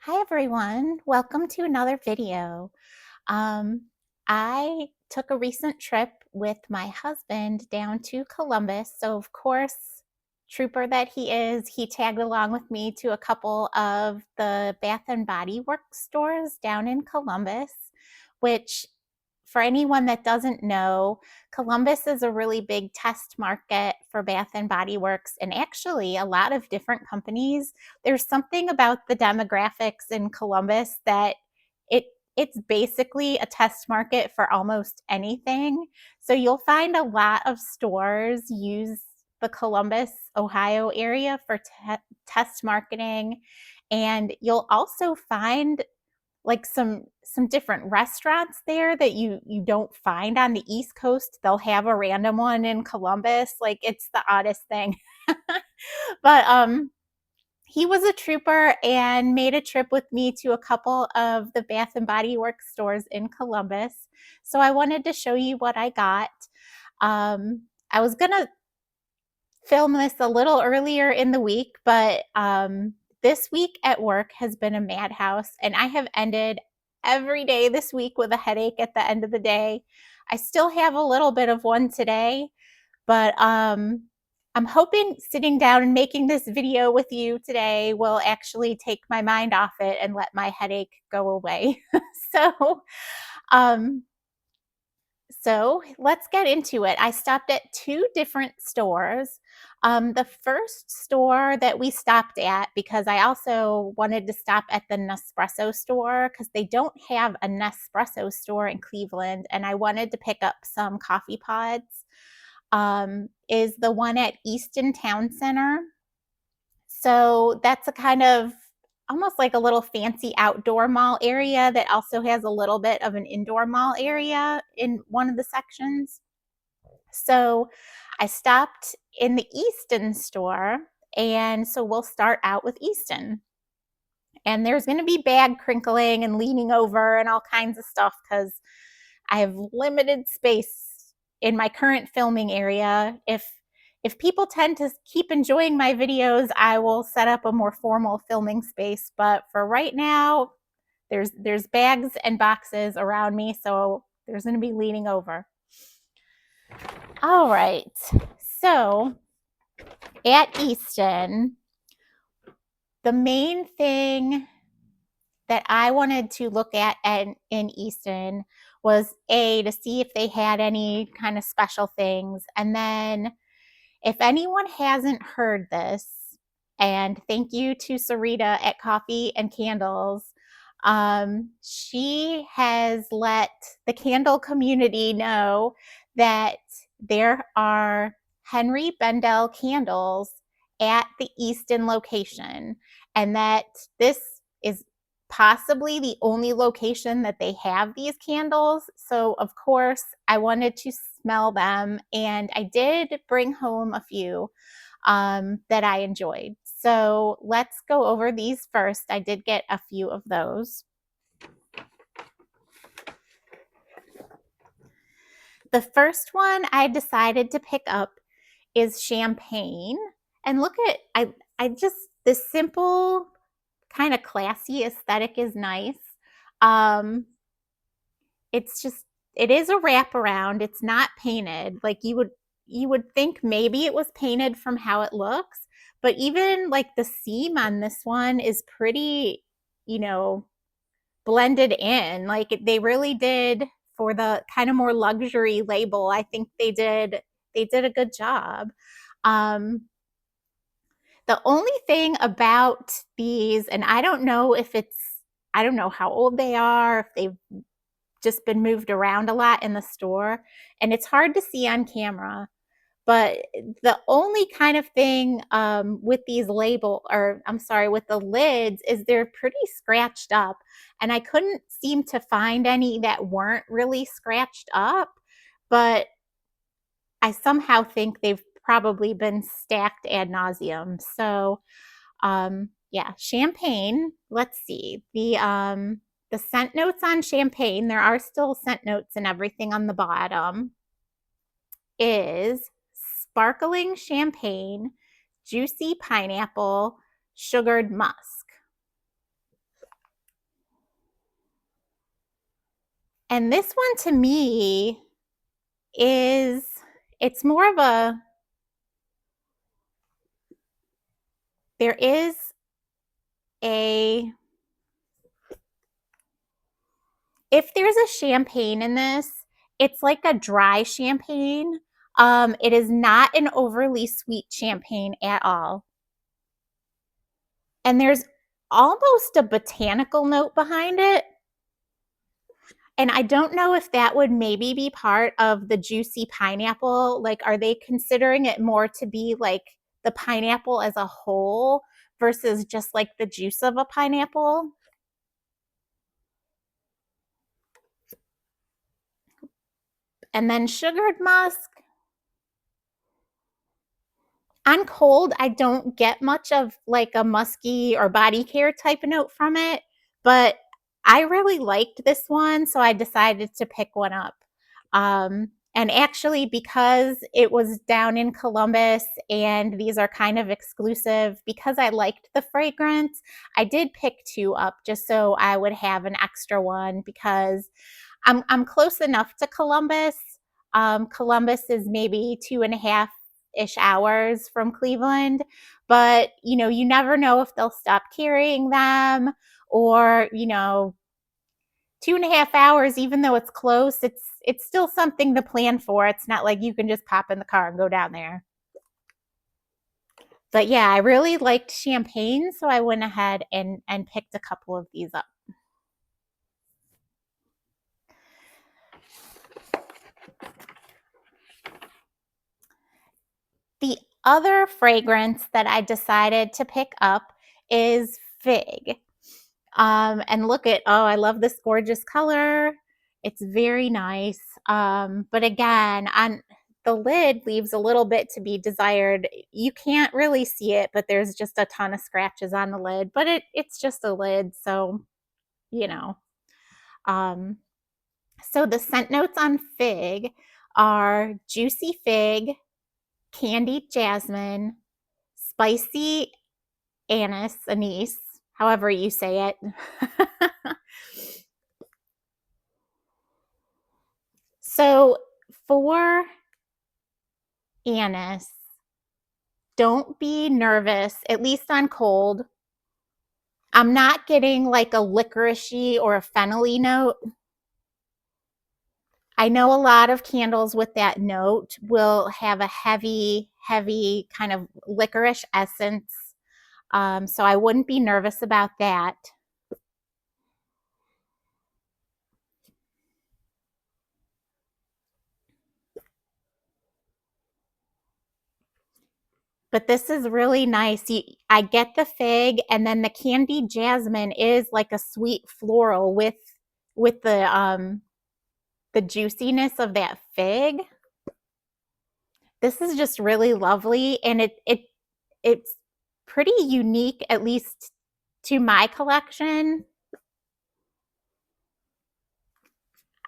Hi everyone, welcome to another video. Um, I took a recent trip with my husband down to Columbus. So of course, trooper that he is, he tagged along with me to a couple of the Bath and Body Works stores down in Columbus, which for anyone that doesn't know, Columbus is a really big test market for Bath and Body Works, and actually a lot of different companies. There's something about the demographics in Columbus that it it's basically a test market for almost anything. So you'll find a lot of stores use the Columbus, Ohio area for test marketing, and you'll also find like some different restaurants there that you don't find on the East Coast. They'll have a random one in Columbus. Like it's the oddest thing. But he was a trooper and made a trip with me to a couple of the Bath and Body Works stores in Columbus. So I wanted to show you what I got. I was gonna film this a little earlier in the week, but this week at work has been a madhouse, and I have ended every day this week with a headache at the end of the day. I still have a little bit of one today, but I'm hoping sitting down and making this video with you today will actually take my mind off it and let my headache go away. so um, so let's get into it. I stopped at two different stores. The first store that we stopped at, because I also wanted to stop at the Nespresso store because they don't have a Nespresso store in Cleveland, and I wanted to pick up some coffee pods, is the one at Easton Town Center. So that's a kind of almost like a little fancy outdoor mall area that also has a little bit of an indoor mall area in one of the sections. So I stopped in the Easton store, and so we'll start out with Easton. And there's going to be bag crinkling and leaning over and all kinds of stuff because I have limited space in my current filming area. If people tend to keep enjoying my videos, I will set up a more formal filming space. But for right now, there's bags and boxes around me, so there's going to be leaning over. All right. So at Easton, the main thing that I wanted to look at in Easton was to see if they had any kind of special things. And then if anyone hasn't heard this, and thank you to Sarita at Coffee and Candles, she has let the candle community know that there are Henri Bendel candles at the Easton location, and that this is possibly the only location that they have these candles. So of course I wanted to smell them, and I did bring home a few that I enjoyed. So let's go over these first. I did get a few of those. The first one I decided to pick up is champagne. And look at, I just, this simple kind of classy aesthetic is nice. It's just, it is a wraparound. It's not painted. Like you would think maybe it was painted from how it looks, but even like the seam on this one is pretty, you know, blended in. Like they really did for the kind of more luxury label. I think they did a good job. Um, the only thing about these, and I don't know if it's, I don't know how old they are, if they've just been moved around a lot in the store, and it's hard to see on camera. But the only kind of thing with these with the lids is they're pretty scratched up, and I couldn't seem to find any that weren't really scratched up, but I somehow think they've probably been stacked ad nauseum. So yeah, champagne. Let's see. The scent notes on champagne, there are still scent notes and everything on the bottom, is sparkling champagne, juicy pineapple, sugared musk. And this one to me is, it's more of a, there is a, if there's a champagne in this, it's like a dry champagne. It is not an overly sweet champagne at all. And there's almost a botanical note behind it. And I don't know if that would maybe be part of the juicy pineapple. Like, are they considering it more to be like the pineapple as a whole versus just like the juice of a pineapple? And then sugared musk. On cold, I don't get much of like a musky or body care type of note from it, but I really liked this one, so I decided to pick one up. And actually, because it was down in Columbus and these are kind of exclusive, because I liked the fragrance, I did pick two up just so I would have an extra one because I'm close enough to Columbus. Columbus is maybe 2.5-ish hours from Cleveland, but you never know if they'll stop carrying them, or 2.5 hours, even though it's close, it's still something to plan for. It's not like you can just pop in the car and go down there. But yeah, I really liked champagne, so I went ahead and picked a couple of these up. The other fragrance that I decided to pick up is fig. And look at, oh, I love this gorgeous color. It's very nice. But again, on the lid leaves a little bit to be desired. You can't really see it, but there's just a ton of scratches on the lid. But it's just a lid, so you know. So the scent notes on fig are juicy fig, candied jasmine, spicy anise, however you say it. So for anise, don't be nervous, at least on cold. I'm not getting like a licoricey or a fennel-y note. I know a lot of candles with that note will have a heavy kind of licorice essence. So I wouldn't be nervous about that. But this is really nice. I get the fig, and then the candied jasmine is like a sweet floral with the juiciness of that fig. This is just really lovely, and it's pretty unique, at least to my collection.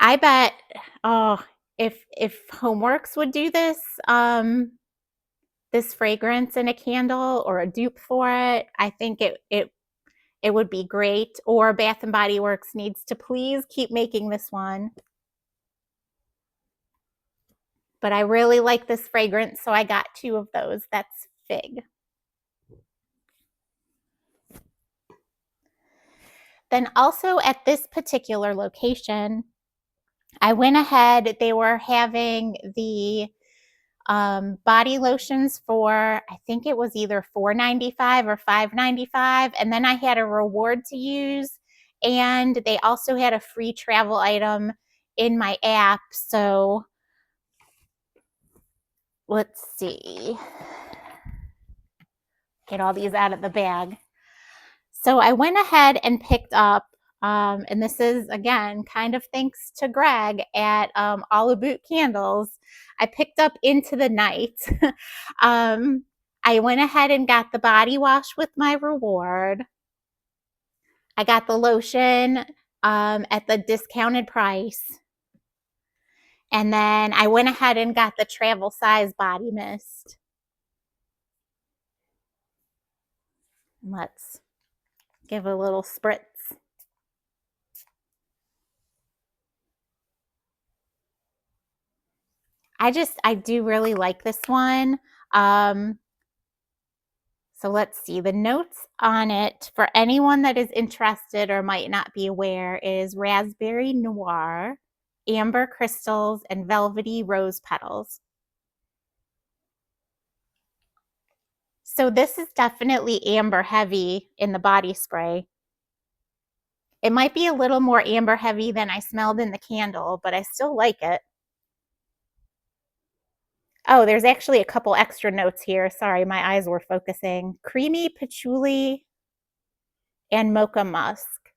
I bet, oh, if Homeworks would do this, this fragrance in a candle or a dupe for it, I think it would be great. Or Bath and Body Works needs to please keep making this one. But I really like this fragrance, so I got two of those. That's fig. Then also at this particular location, I went ahead, they were having the body lotions for, I think it was either $4.95 or $5.95, and then I had a reward to use, and they also had a free travel item in my app. So let's see, get all these out of the bag. So I went ahead and picked up, and this is, again, kind of thanks to Greg at All About Candles, I picked up Into the Night. I went ahead and got the body wash with my reward. I got the lotion at the discounted price. And then I went ahead and got the travel size body mist. Let's give a little spritz. I do really like this one. So let's see, the notes on it for anyone that is interested or might not be aware is raspberry noir, amber crystals, and velvety rose petals. So this is definitely amber heavy in the body spray. It might be a little more amber heavy than I smelled in the candle, but I still like it. Oh, there's actually a couple extra notes here. Sorry, my eyes were focusing. Creamy patchouli and mocha musk.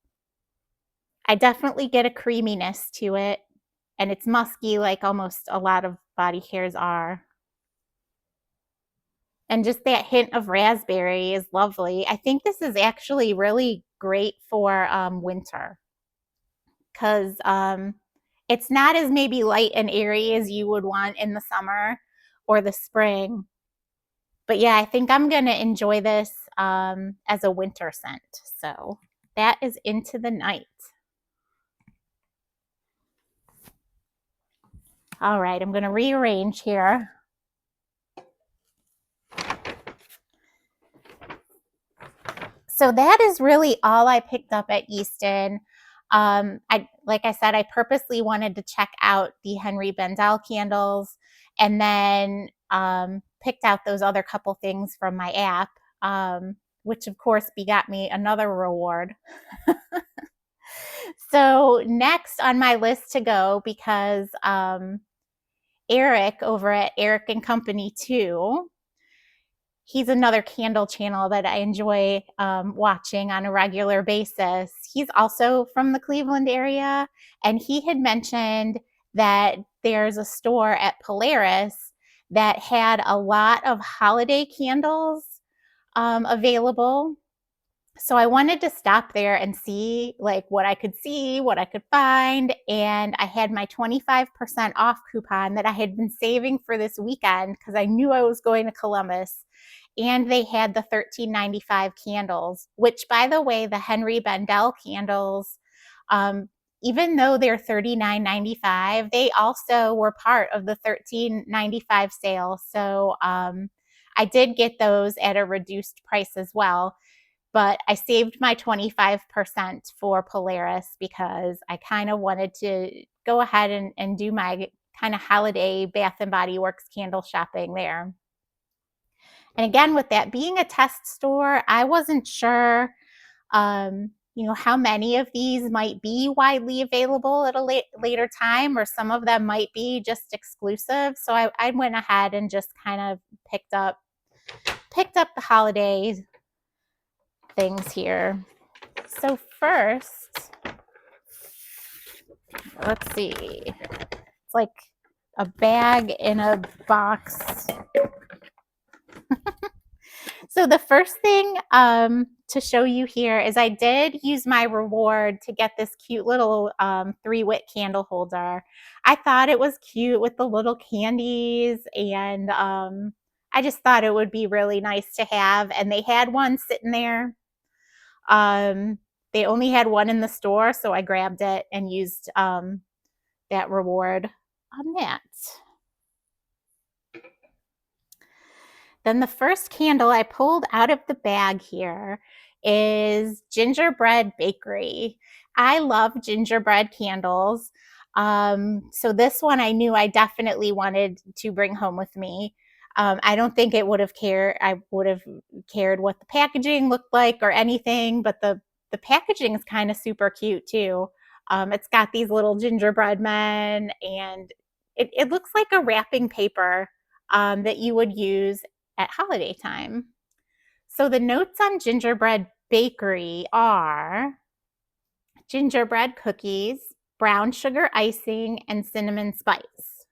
I definitely get a creaminess to it, and it's musky like almost a lot of body cares are. And just that hint of raspberry is lovely. I think this is actually really great for winter because it's not as maybe light and airy as you would want in the summer or the spring. But yeah, I think I'm going to enjoy this as a winter scent. So that is Into the Night. All right, I'm going to rearrange here. So that is really all I picked up at Easton. Like I said, I purposely wanted to check out the Henri Bendel candles, and then picked out those other couple things from my app, which of course begot me another reward. So next on my list to go, because Eric over at Eric and Company 2, he's another candle channel that I enjoy watching on a regular basis. He's also from the Cleveland area, and he had mentioned that there's a store at Polaris that had a lot of holiday candles available. So I wanted to stop there and see like what I could see, what I could find. And I had my 25% off coupon that I had been saving for this weekend because I knew I was going to Columbus. And they had the $13.95 candles, which, by the way, the Henri Bendel candles, even though they're $39.95, they also were part of the $13.95 sale. So I did get those at a reduced price as well. But I saved my 25% for Polaris because I kind of wanted to go ahead and do my kind of holiday Bath and Body Works candle shopping there. And again, with that being a test store, I wasn't sure, how many of these might be widely available at a later time, or some of them might be just exclusive. So I went ahead and just kind of picked up the holiday things here. So first, let's see. It's like a bag in a box. So the first thing to show you here is I did use my reward to get this cute little 3-wick candle holder. I thought it was cute with the little candies, and I just thought it would be really nice to have. And they had one sitting there. They only had one in the store, so I grabbed it and used that reward on that. Then the first candle I pulled out of the bag here is Gingerbread Bakery. I love gingerbread candles. So this one I knew I definitely wanted to bring home with me. I don't think I would have cared what the packaging looked like or anything, but the packaging is kind of super cute too. It's got these little gingerbread men, and it looks like a wrapping paper that you would use at holiday time. So the notes on Gingerbread Bakery are gingerbread cookies, brown sugar icing, and cinnamon spice.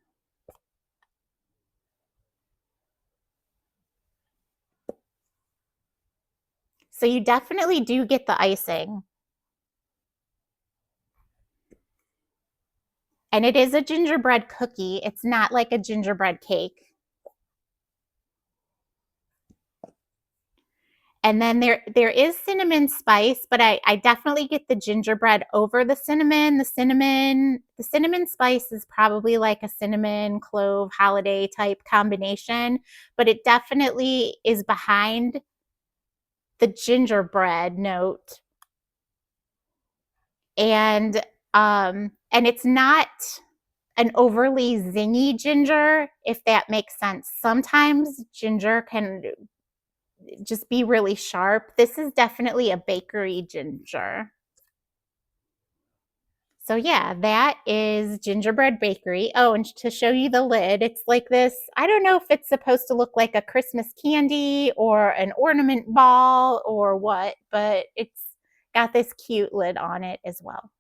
So you definitely do get the icing. And it is a gingerbread cookie. It's not like a gingerbread cake. And then there is cinnamon spice, but I definitely get the gingerbread over the cinnamon. The cinnamon spice is probably like a cinnamon clove holiday type combination, but it definitely is behind the gingerbread note. And it's not an overly zingy ginger, if that makes sense. Sometimes ginger can just be really sharp. This is definitely a bakery ginger. So yeah, that is Gingerbread Bakery. Oh, and to show you the lid, it's like this. I don't know if it's supposed to look like a Christmas candy or an ornament ball or what, but it's got this cute lid on it as well.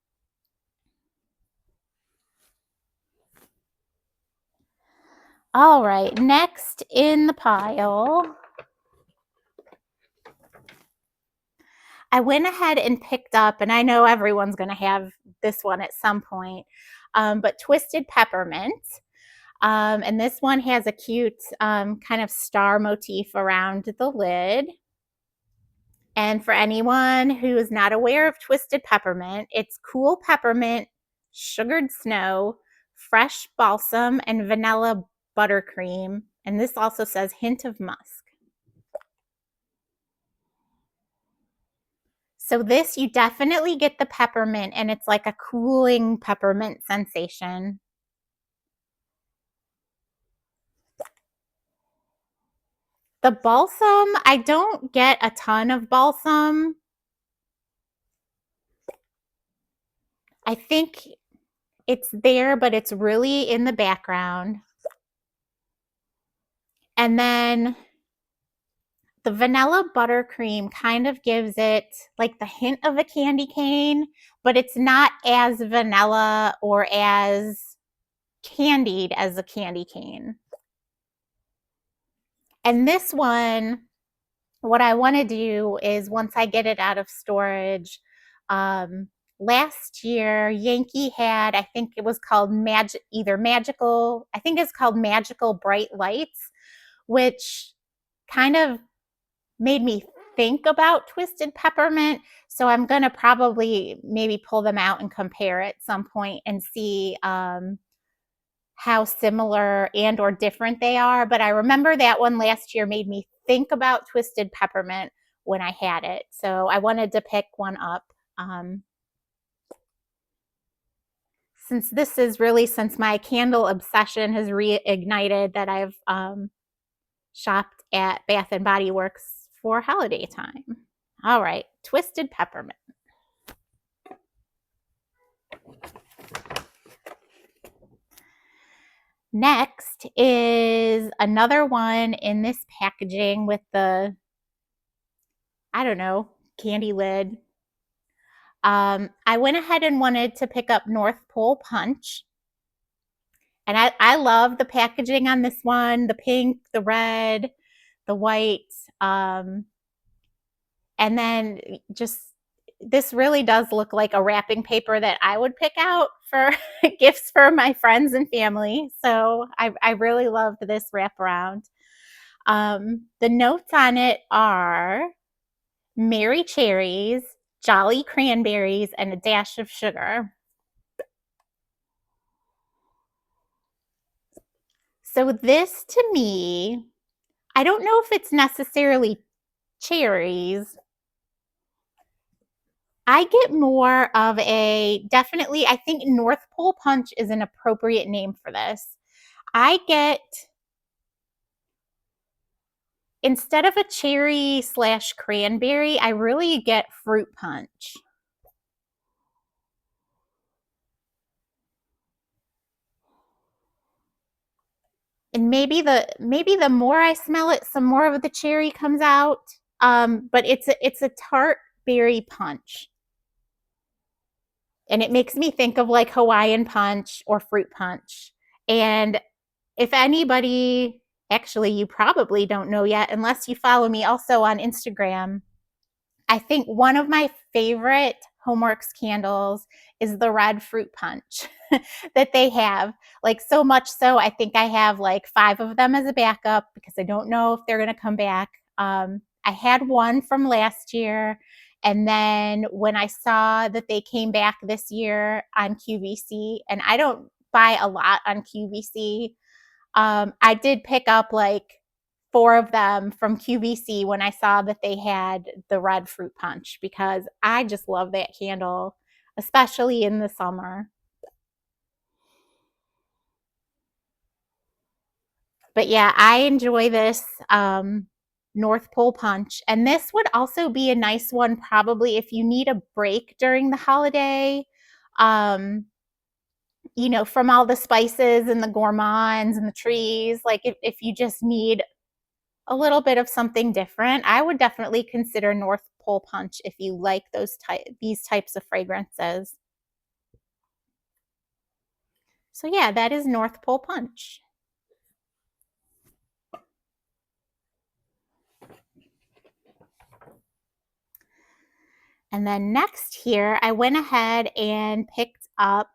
All right, next in the pile, I went ahead and picked up, and I know everyone's going to have this one at some point, but Twisted Peppermint. And this one has a cute kind of star motif around the lid. And for anyone who is not aware of Twisted Peppermint, it's cool peppermint, sugared snow, fresh balsam, and vanilla buttercream. And this also says hint of musk. So this, you definitely get the peppermint, and it's like a cooling peppermint sensation. The balsam, I don't get a ton of balsam. I think it's there, but it's really in the background. And then the vanilla buttercream kind of gives it like the hint of a candy cane, but it's not as vanilla or as candied as a candy cane. And this one, what I want to do is once I get it out of storage, last year Yankee had, I think it was called Magical, I think it's called Magical Bright Lights, which kind of made me think about Twisted Peppermint. So I'm going to probably maybe pull them out and compare at some point and see how similar and or different they are. But I remember that one last year made me think about Twisted Peppermint when I had it. So I wanted to pick one up. Since this is really, since my candle obsession has reignited, that I've shopped at Bath and Body Works for holiday time. All right, Twisted Peppermint. Next is another one in this packaging with the, I don't know, candy lid. I went ahead and wanted to pick up Northpole Punch. And I love the packaging on this one, the pink, the red, the white. And then just, this really does look like a wrapping paper that I would pick out for gifts for my friends and family. So I really loved this wraparound. The notes on it are Merry Cherries, Jolly Cranberries, and a dash of sugar. So this, to me, I don't know if it's necessarily cherries. I get more of a, definitely, I think Northpole Punch is an appropriate name for this. I get, instead of a cherry / cranberry, I really get fruit punch. And maybe the more I smell it, some more of the cherry comes out. But it's a tart berry punch. And it makes me think of like Hawaiian punch or fruit punch. And if anybody, actually, you probably don't know yet, unless you follow me also on Instagram, I think one of my favorite Homeworks candles is the red fruit punch that they have. Like, so much so, I think I have like 5 of them as a backup because I don't know if they're going to come back. I had one from last year, and then when I saw that they came back this year on QVC, and I don't buy a lot on QVC, I did pick up like 4 of them from QVC when I saw that they had the red fruit punch, because I just love that candle, especially in the summer. But yeah, I enjoy this Northpole Punch. And this would also be a nice one probably if you need a break during the holiday. Um, you know, from all the spices and the gourmands and the trees. Like if you just need a little bit of something different, I would definitely consider North Pole Punch if you like these types of fragrances. So yeah, that is North Pole Punch. And then next here, I went ahead and picked up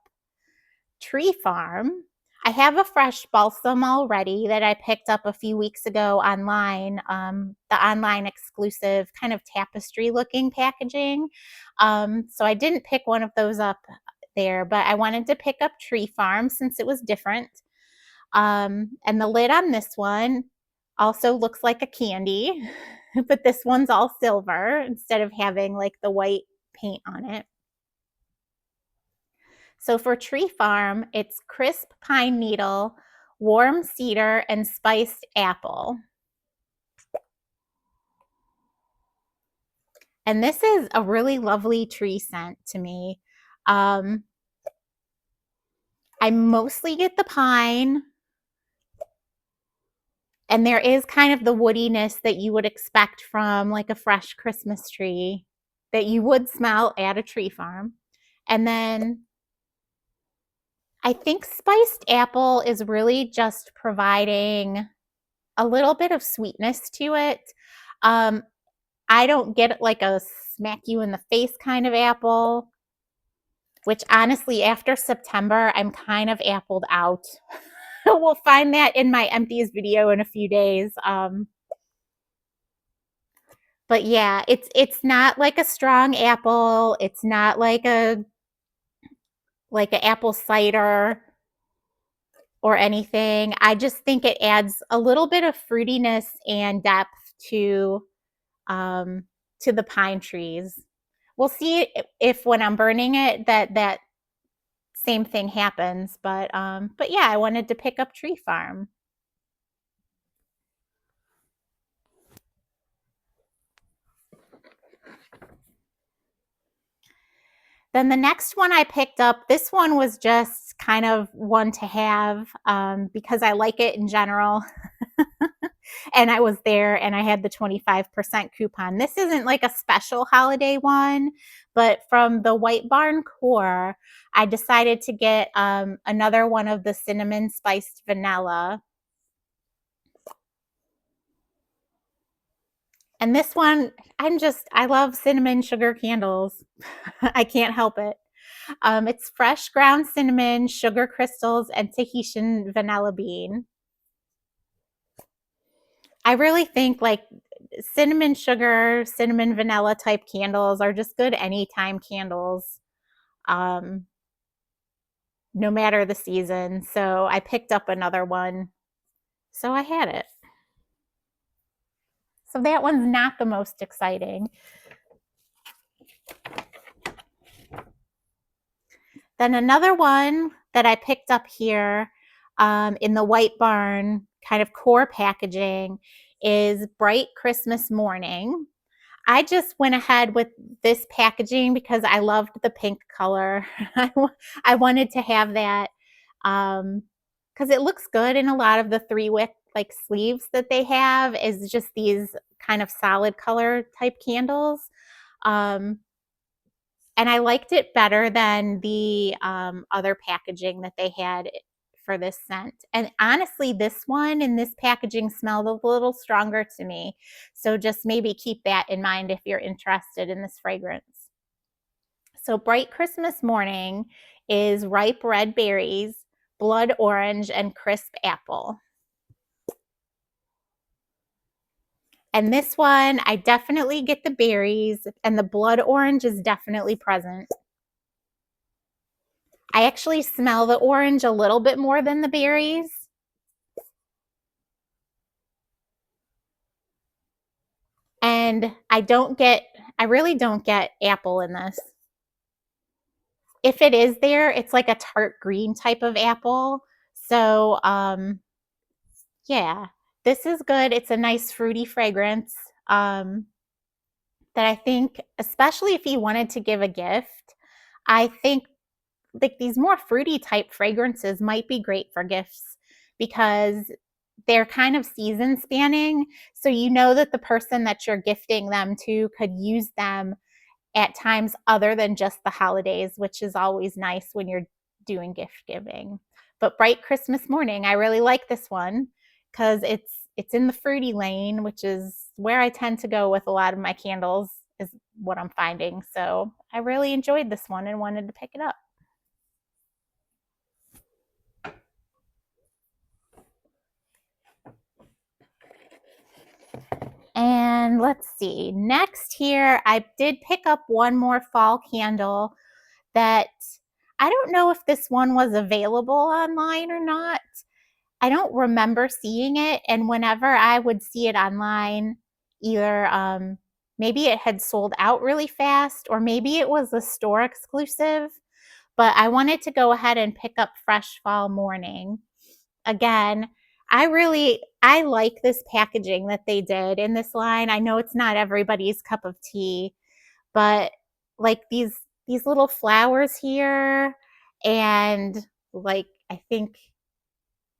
Tree Farm. I have a fresh balsam already that I picked up a few weeks ago online, the online exclusive kind of tapestry looking packaging. So I didn't pick one of those up there, but I wanted to pick up Tree Farm since it was different. And the lid on this one also looks like a candy, but this one's all silver instead of having like the white paint on it. So for Tree Farm, it's crisp pine needle, warm cedar, and spiced apple. And this is a really lovely tree scent to me. I mostly get the pine, and there is kind of the woodiness that you would expect from like a fresh Christmas tree that you would smell at a Tree Farm. And then I think spiced apple is really just providing a little bit of sweetness to it. I don't get like a smack you in the face kind of apple, which honestly, after September, I'm kind of appled out. We'll find that in my empties video in a few days. But yeah, it's not like a strong apple. It's not like an apple cider or anything. I just think it adds a little bit of fruitiness and depth um, to the pine trees. We'll see if when I'm burning it that same thing happens. But yeah, I wanted to pick up Tree Farm. Then the next one I picked up, this one was just kind of one to have because I like it in general. And I was there and I had the 25% coupon. This isn't like a special holiday one, but from the White Barn Core, I decided to get another one of the cinnamon spiced vanilla. And this one, I love cinnamon sugar candles. I can't help it. It's fresh ground cinnamon, sugar crystals, and Tahitian vanilla bean. I really think like cinnamon sugar, cinnamon vanilla type candles are just good anytime candles, um, no matter the season. So I picked up another one. So I had it. So that one's not the most exciting. Then another one that I picked up here in the White Barn kind of core packaging is Bright Christmas Morning. I just went ahead with this packaging because I loved the pink color. I wanted to have that because it looks good in a lot of the 3-wick like sleeves that they have is just these kind of solid color type candles. And I liked it better than the other packaging that they had for this scent. And honestly, this one in this packaging smelled a little stronger to me. So just maybe keep that in mind if you're interested in this fragrance. So Bright Christmas Morning is ripe red berries, blood orange, and crisp apple. And this one, I definitely get the berries, and the blood orange is definitely present. I actually smell the orange a little bit more than the berries. And I really don't get apple in this. If it is there, it's like a tart green type of apple. So, yeah, this is good. It's a nice fruity fragrance that I think, especially if you wanted to give a gift, I think like these more fruity type fragrances might be great for gifts because they're kind of season spanning. So you know that the person that you're gifting them to could use them at times other than just the holidays, which is always nice when you're doing gift giving. But Bright Christmas Morning, I really like this one because it's in the fruity lane, which is where I tend to go with a lot of my candles, is what I'm finding. So I really enjoyed this one and wanted to pick it up. And let's see, next here, I did pick up one more fall candle that I don't know if this one was available online or not. I don't remember seeing it. And whenever I would see it online, either maybe it had sold out really fast or maybe it was a store exclusive. But I wanted to go ahead and pick up Fresh Fall Morning. Again, I like this packaging that they did in this line. I know it's not everybody's cup of tea, but like these little flowers here and like I think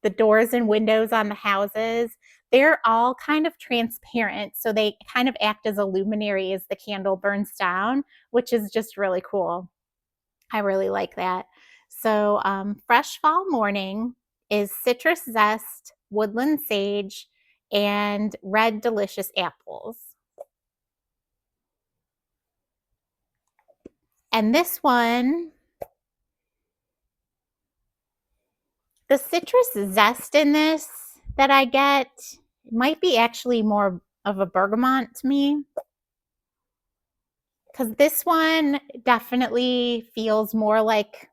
the doors and windows on the houses, they're all kind of transparent. So they kind of act as a luminary as the candle burns down, which is just really cool. I really like that. So, Fresh Fall Morning is citrus zest, woodland sage, and red delicious apples. And this one, the citrus zest in this that I get might be actually more of a bergamot to me because this one definitely feels more like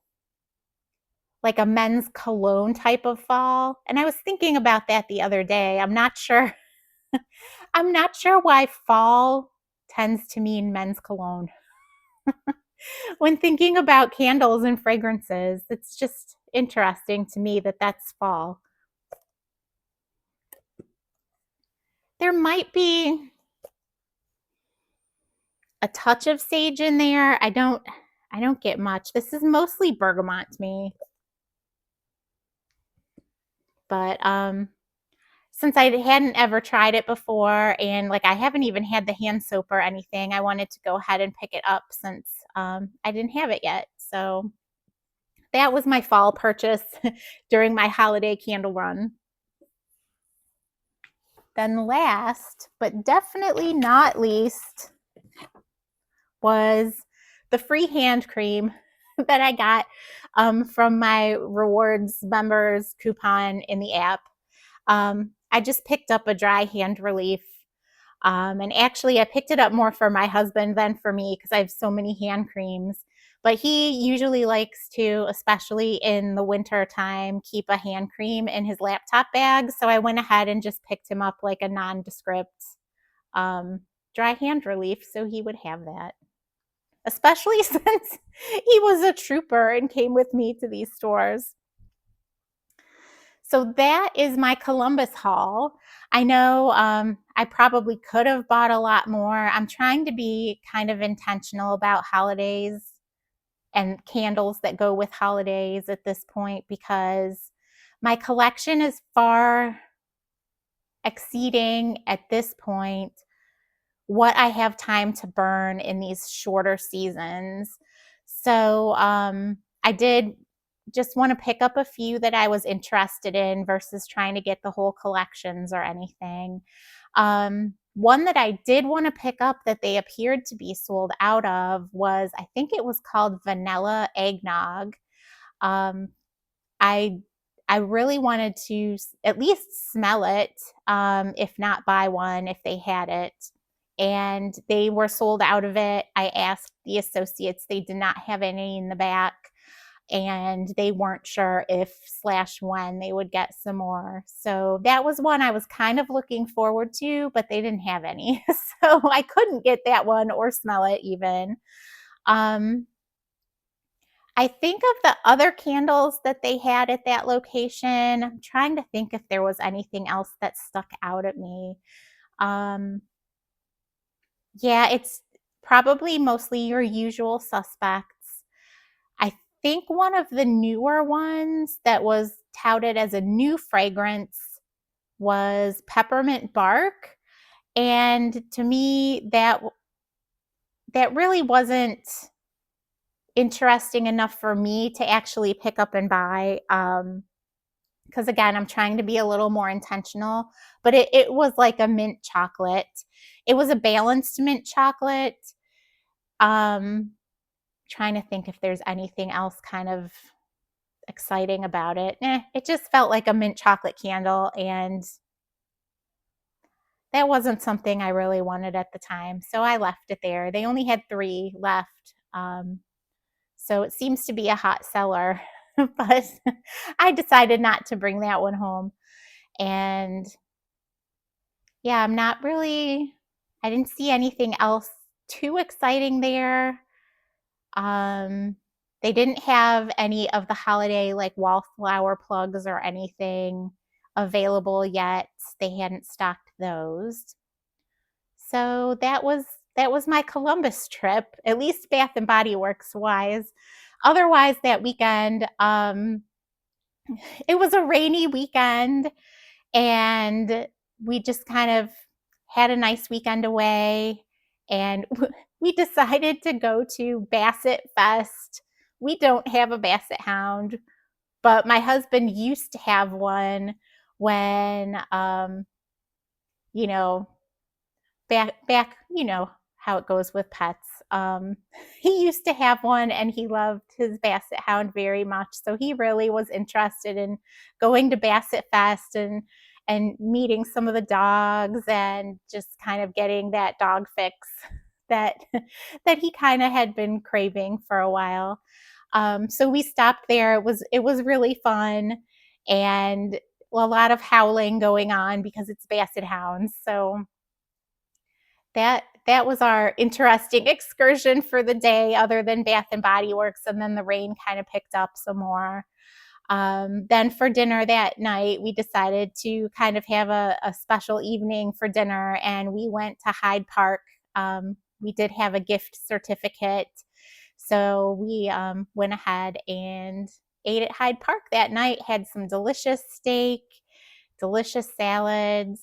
a men's cologne type of fall. And I was thinking about that the other day. I'm not sure I'm not sure why fall tends to mean men's cologne. When thinking about candles and fragrances, it's just interesting to me that that's fall. There might be a touch of sage in there. I don't get much. This is mostly bergamot to me. But since I hadn't ever tried it before and like I haven't even had the hand soap or anything, I wanted to go ahead and pick it up since I didn't have it yet. So that was my fall purchase during my holiday candle run. Then last, but definitely not least, was the free hand cream that I got from my rewards members coupon in the app. I just picked up a dry hand relief. And actually, I picked it up more for my husband than for me because I have so many hand creams. But he usually likes to, especially in the winter time, keep a hand cream in his laptop bag. So I went ahead and just picked him up like a nondescript um, dry hand relief so he would have that. Especially since he was a trooper and came with me to these stores. So that is my Columbus haul. I know I probably could have bought a lot more. I'm trying to be kind of intentional about holidays and candles that go with holidays at this point because my collection is far exceeding at this point what I have time to burn in these shorter seasons. So I did just want to pick up a few that I was interested in versus trying to get the whole collections or anything. One that I did want to pick up that they appeared to be sold out of was, I think it was called Vanilla Eggnog. Um, I I really wanted to at least smell it, if not buy one if they had it. And they were sold out of it. I asked the associates, they did not have any in the back, and they weren't sure if slash when they would get some more. So that was one I was kind of looking forward to, but they didn't have any. So I couldn't get that one or smell it even. I think of the other candles that they had at that location. I'm trying to think if there was anything else that stuck out at me. Um, yeah, it's probably mostly your usual suspects. I think one of the newer ones that was touted as a new fragrance was peppermint bark. And to me, that really wasn't interesting enough for me to actually pick up and buy. Because again, I'm trying to be a little more intentional, but it was like a mint chocolate. It was a balanced mint chocolate. Trying to think if there's anything else kind of exciting about it. It just felt like a mint chocolate candle, and that wasn't something I really wanted at the time. So I left it there. They only had 3 left. So it seems to be a hot seller, but I decided not to bring that one home. And yeah, I didn't see anything else too exciting there. Um, they didn't have any of the holiday like wallflower plugs or anything available yet. They hadn't stocked those. So that was my Columbus trip, at least Bath and Body Works wise. Otherwise, that weekend, it was a rainy weekend, and we just kind of had a nice weekend away, and we decided to go to Basset Fest. We don't have a Basset Hound, but my husband used to have one when, you know, back, how it goes with pets. He used to have one, and he loved his Basset Hound very much. So he really was interested in going to Basset Fest and meeting some of the dogs and just kind of getting that dog fix that that he kind of had been craving for a while. So we stopped there. It was really fun, and a lot of howling going on because it's Basset Hounds. So that was our interesting excursion for the day, other than Bath and Body Works, and then the rain kind of picked up some more. Then for dinner that night, we decided to kind of have a special evening for dinner, and we went to Hyde Park. We did have a gift certificate, so we went ahead and ate at Hyde Park that night, had some delicious steak, delicious salads.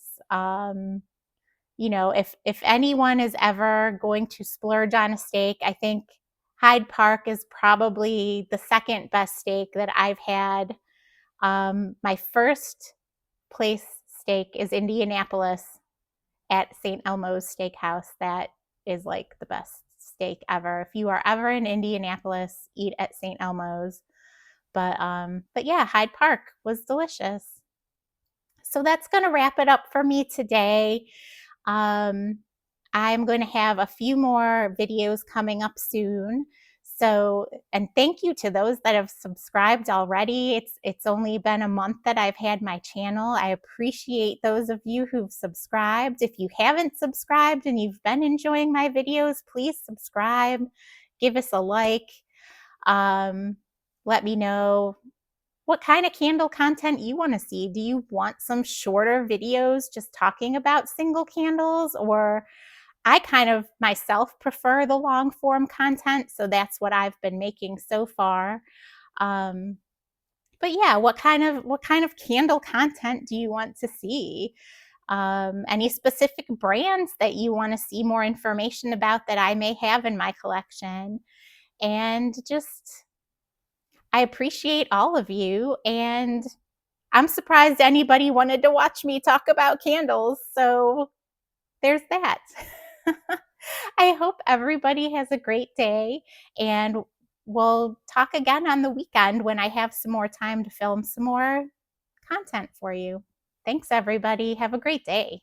If anyone is ever going to splurge on a steak, I think Hyde Park is probably the second best steak that I've had. My first place steak is Indianapolis at St. Elmo's Steakhouse. That is like the best steak ever. If you are ever in Indianapolis, eat at St. Elmo's. But yeah, Hyde Park was delicious. So that's going to wrap it up for me today. Um, I'm going to have a few more videos coming up soon. So, and thank you to those that have subscribed already. It's only been a month that I've had my channel. I appreciate those of you who've subscribed. If you haven't subscribed and you've been enjoying my videos, please subscribe. Give us a like. Let me know what kind of candle content you want to see. Do you want some shorter videos just talking about single candles? Or I kind of myself prefer the long form content, so that's what I've been making so far. But yeah, what kind of candle content do you want to see? Any specific brands that you want to see more information about that I may have in my collection? And just, I appreciate all of you, and I'm surprised anybody wanted to watch me talk about candles. So there's that. I hope everybody has a great day, and we'll talk again on the weekend when I have some more time to film some more content for you. Thanks, everybody. Have a great day.